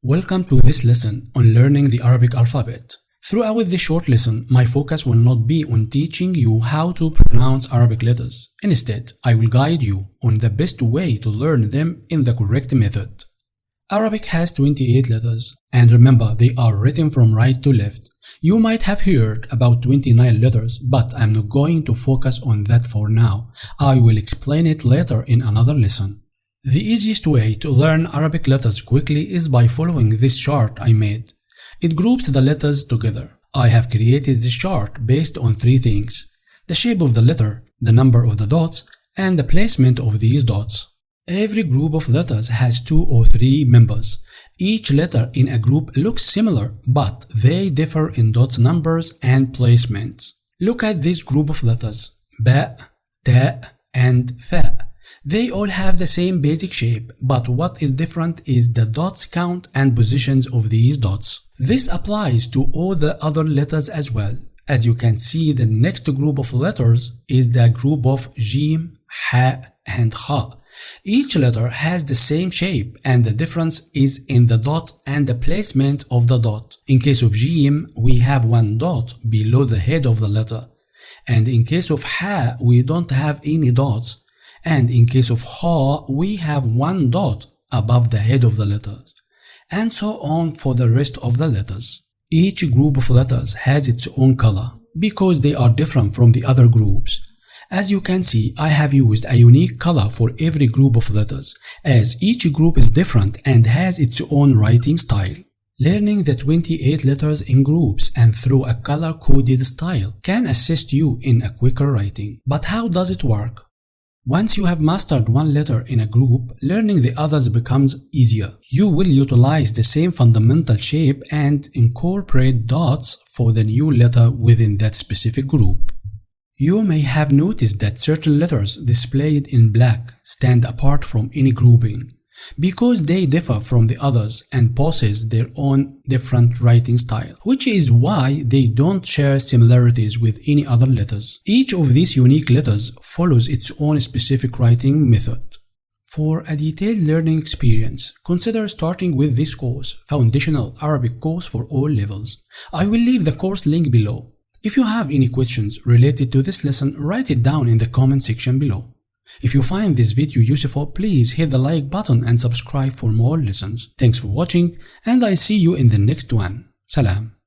Welcome to this lesson on learning the Arabic alphabet. Throughout this short lesson, my focus will not be on teaching you how to pronounce Arabic letters. Instead, I will guide you on the best way to learn them in the correct method. Arabic has 28 letters, and remember, they are written from right to left. You might have heard about 29 letters, but I'm not going to focus on that for now. I will explain it later in another lesson. The easiest way to learn Arabic letters quickly is by following this chart I made. It groups the letters together. I have created this chart based on three things: the shape of the letter, the number of the dots, and the placement of these dots. Every group of letters has 2 or 3 members. Each letter in a group looks similar, but they differ in dot numbers and placement. Look at this group of letters: ba, ta, and tha. They all have the same basic shape, but what is different is the dots count and positions of these dots. This applies to all the other letters as well. As you can see, the next group of letters is the group of jim, ha, and kha. Each letter has the same shape, and the difference is in the dot and the placement of the dot. In case of jim, we have one dot below the head of the letter, and in case of ha, we don't have any dots. And in case of kha, we have one dot above the head of the letters, and so on for the rest of the letters. Each group of letters has its own color because they are different from the other groups. As you can see, I have used a unique color for every group of letters, as each group is different and has its own writing style. Learning the 28 letters in groups and through a color-coded style can assist you in a quicker writing. But how does it work? Once you have mastered one letter in a group, learning the others becomes easier. You will utilize the same fundamental shape and incorporate dots for the new letter within that specific group. You may have noticed that certain letters displayed in black stand apart from any grouping because they differ from the others and possess their own different writing style, which is why they don't share similarities with any other letters. Each of these unique letters follows its own specific writing method. For a detailed learning experience, consider starting with this course, Foundational Arabic Course for All Levels. I will leave the course link below. If you have any questions related to this lesson, write it down in the comment section below. If you find this video useful, please hit the like button and subscribe for more lessons. Thanks for watching, and I see you in the next one. Salam.